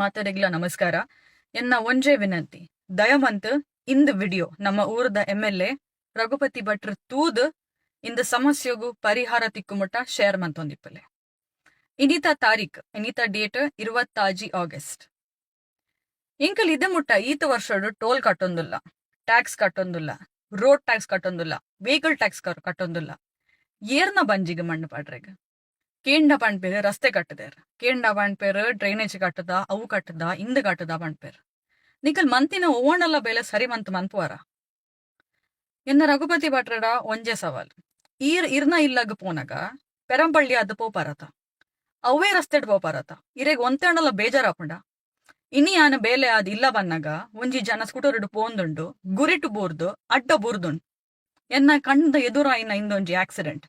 ಮಾತರಿಗ್ಲ ನಮಸ್ಕಾರ. ಎನ್ನ ಒಂಜೇ ವಿನಂತಿ, ದಯಮಂತ್ ಇಂದ್ ವಿಡಿಯೋ ನಮ್ಮ ಊರದ MLA ರಘುಪತಿ ಭಟ್ರು ತೂದ್ ಇಂದ ಸಮಸ್ಯೆಗೂ ಪರಿಹಾರ ತಿಕ್ಕುಮುಟ್ಟ ಶೇರ್ ಮಂತೊಂದಿಪ್ಪಲೆ. ಇನ್ನಿತ ಡೇಟ್ 26 ಆಗಸ್ಟ್. ಇಂಕಲ್ ಇದ ಮುಟ್ಟ ಈತ ವರ್ಷಡು ಟೋಲ್ ಕಟ್ಟೊಂದುಲ್ಲ, ಟ್ಯಾಕ್ಸ್ ಕಟ್ಟೊಂದುಲ್ಲ, ರೋಡ್ ಟ್ಯಾಕ್ಸ್ ಕಟ್ಟೊಂದುಲ್ಲ, ವೆಹಿಕಲ್ ಟ್ಯಾಕ್ಸ್ ಕಟ್ಟೊಂದುಲ್ಲ. ಏರ್ನ ಬಂಜಿಗೆ ಮಣ್ಣು ಪಾಡ್ರೆಗ್ ಕೇಂಡ ಪಂಡ್ಪೇರು ರಸ್ತೆ ಕಟ್ಟದೇರ್, ಕೇಂಡ ಪಂಡ್ಪೇರು ಡ್ರೈನೇಜ್ ಕಟ್ಟದ, ಅವು ಕಟ್ಟದ, ಇಂದು ಕಟ್ಟದ ಪಂಡ್ಪೇರು. ನಿಕಲ್ ಮಂತಿನ ಓಣಲ್ಲ ಬೇಲೆ ಸರಿ ಮನ್ಪುವಾರ. ಎನ್ನ ರಘುಪತಿ ಭಟ್ರಡ ಒಂಜೆ ಸವಾಲ್, ಇರ್ನ ಇಲ್ಲಗ್ ಪೋನಗ ಪೆರಂಪಳ್ಳಿ ಅದು ಪೋಪಾರತ, ಅವೇ ರಸ್ತೆಡ್ ಪೋಪಾರತ, ಇರೆಗ್ ಒಂತೆಂಡಲ್ಲ ಬೇಜಾರಾಪುಂಡ. ಇನಿ ಆನ ಬೇಲೆ ಅದ್ ಇಲ್ಲ ಬನ್ನಗ ಒಂಜಿ ಜನ ಸ್ಕೂಟರ್ಡು ಪೋಂದುಂಡು ಗುರಿಟು ಬೂರ್ದು ಅಡ್ಡ ಬೂರ್ದುಂಡು. ಎನ್ನ ಕಂಡ ಎದುರಾಯಿನ ಇಂದೊಂಜಿ ಆಕ್ಸಿಡೆಂಟ್.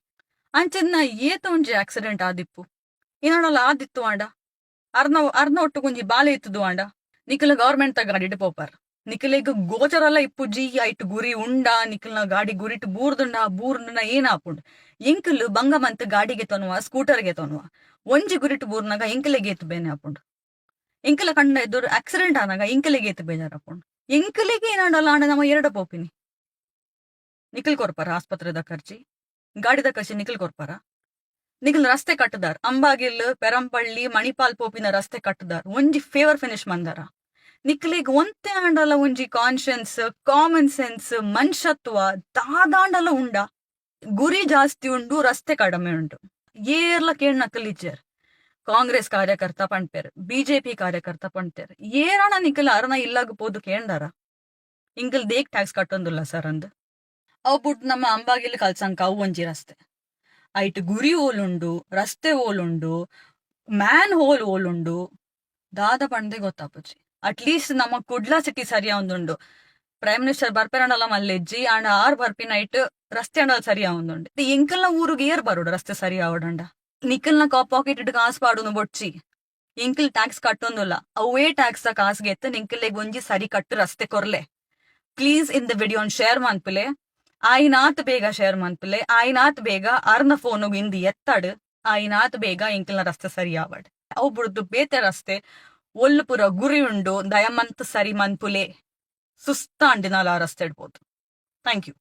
ಅಂಚೆನ್ನ ಏತ ಒಂಜಿ ಆಕ್ಸಿಡೆಂಟ್ ಆದಿಪ್ಪು ಇನ್ನೊಂಡಲ್ಲ ಆದಿತ್ತು ಆಂಡ ಅರ್ನ ಒಟ್ಟು ಕುಂಜಿ ಬಾಲೆ ಇತ್ತದು ಆಂಡ. ನಿಖಿಲ ಗವರ್ಮೆಂಟ್ ತ ಗಾಡಿ ಪೋಪಾರ್, ನಿಖಿಲೆಗ್ ಗೋಚರಲ್ಲ ಇಪ್ಪುಜಿ ಐಟ್ ಗುರಿ ಉಂಡ, ನಿಖಿಲ್ನ ಗಾಡಿ ಗುರಿಟ್ಟು ಬೂರ್ದುಂಡ ಏನಾಪುಂಡು. ಎಂಕಲ್ ಬಂಗಮಂತ್ ಗಾಡಿಗೆ ತೊನುವ ಸ್ಕೂಟರ್ಗೆ ತೊನುವ ಒಂಜಿ ಗುರಿಟ್ಟು ಬೂರ್ನಾಗ ಎಂಕಲೆಗೆ ಏತು ಬೇನೆ ಆಪುಂಡು. ಎಂಕಲ ಕಂಡ ಎದುರು ಆಕ್ಸಿಡೆಂಟ್ ಆನಾಗ ಎಂಕಲೆಗೆ ಏತು ಬೇಜಾರಾಪುಂಡು. ಎಂಕಲೆಗೆ ಏನಾಡಲ್ಲ ಆಂಡ ನಮ್ಮ ಎರಡ ಪೋಪಿನಿ ನಿಖಿಲ್ ಕೊರ್ಪಾರ ಆಸ್ಪತ್ರೆದ ಖರ್ಚಿ, ಗಾಡಿದ ಖರ್ಚಿ ನಿಖಿಲ್ ಕೊರ್ಪಾರ. ನಿಖಿಲ್ ರಸ್ತೆ ಕಟ್ಟದಾರ್, ಅಂಬಾಗಿಲ್ ಪೆರಂಪಳ್ಳಿ ಮಣಿಪಾಲ್ ಪೋಪಿನ ರಸ್ತೆ ಕಟ್ಟದಾರ್, ಒಂಜಿ ಫೇವರ್ ಫಿನಿಶ್ ಮಂದಾರ. ನಿಖಿಲಿಗ್ ಒಂತೆ ಆಂಡಲ್ಲ ಒಂಜಿ ಕಾನ್ಶಿಯನ್ಸ್, ಕಾಮನ್ ಸೆನ್ಸ್, ಮನುಷ್ಯತ್ವ ದಾದಾಂಡಲ್ಲ ಉಂಡ. ಗುರಿ ಜಾಸ್ತಿ ಉಂಡು, ರಸ್ತೆ ಕಡಿಮೆ ಉಂಡು. ಏರ್ಲ ಕೇಳ್ ನಕಲಿಜ್ಜರ್ ಕಾಂಗ್ರೆಸ್ ಕಾರ್ಯಕರ್ತ ಪಂಡ್ಪೇರ್, BJP ಕಾರ್ಯಕರ್ತ ಪಂಡ್ಪೇರ್. ಏರಣ ನಿಖಿಲ್ ಅರನ ಇಲ್ಲಾಗ ಪೋದು ಕೇಂದಾರ ಇಂಕಲ್ ದೇಕ್ ಟ್ಯಾಕ್ಸ್ ಕಟ್ಟೊಂದುಲ್ಲ ಸರ್ ಅಂದ್. ಅವು ಬುಟ್ ನಮ್ಮ ಅಂಬಾಗಿಲ್ ಕಲ್ಸಂಕ ಅವು ಒಂಜಿ ರಸ್ತೆ ಐಟ್ ಗುರಿ ಓಲುಂಡು, ರಸ್ತೆ ಓಲುಂಡು, ಮ್ಯಾನ್ ಹೋಲ್ ಓಲುಂಡು. ದಾದ ಪಂಡೆ ಗೊತ್ತಾಪುಜಿ. ಅಟ್ಲೀಸ್ಟ್ ನಮ್ಮ ಕುಡ್ಲ ಸಿಟಿ ಸರಿಯಾ ಒಂದುಂಡು. ಪ್ರೈಮ್ ಮಿನಿಸ್ಟರ್ ಬರ್ಪೇರಂಡಲ್ಲ ಮಲ್ಲೆಜ್ಜಿ ಆಂಡ ಆರ್ ಬರ್ಪಿನ ಐಟ್ ರಸ್ತೆ ಅಂಡಲ್ ಸರಿಯಾ ಒಂದುಂಡು. ಎಂಕಲ್ನ ಊರಿಗೆ ಏರ್ ಬರೋಡು ರಸ್ತೆ ಸರಿ ಆವಡಂಡ. ನಿಖಲ್ನ ಪಾಕೆಟ್ ಇಟ್ಟು ಕಾಸು ಪಾಡುನು ಬೊಡ್ಚಿ ಎಂಕಲ್ ಟ್ಯಾಕ್ಸ್ ಕಟ್ಟೊಂದುಲ್ಲ, ಅವೇ ಟ್ಯಾಕ್ಸ್ ಕಾಸ್ಗೆ ಎತ್ತು ನಿಂಕಲ್ಲೆಗ್ ಒಂಜಿ ಸರಿ ಕಟ್ಟು ರಸ್ತೆ ಕೊರ್ಲೆ. Please in the video share ಮನ್ಪುಲೆ, ಆಯ್ನಾತ್ ಬೇಗ ಶೇರ್ ಮನ್ಪುಲೆ, ಆಯ್ನಾತ್ ಬೇಗ ಅರ್ನ ಫೋನುಗ್ ಇಂದು ಎತ್ತಾಡು, ಆಯ್ನಾತ್ ಬೇಗ ಎಂಕಲ್ನ ರಸ್ತೆ ಸರಿ ಆವಡ್. ಅವು ಬುಡ್ದು ಬೇತೆ ರಸ್ತೆ ಒಲ್ಲು ಪುರ ಗುರಿ ಉಂಡು, ದಯಮಂತ್ ಸರಿ ಮನ್ಪುಲೆ. ಸುಸ್ತಾಂಡಿನಲ್ಲ ಆ ರಸ್ತೆ ಇಡ್ಬೋದು. Thank you.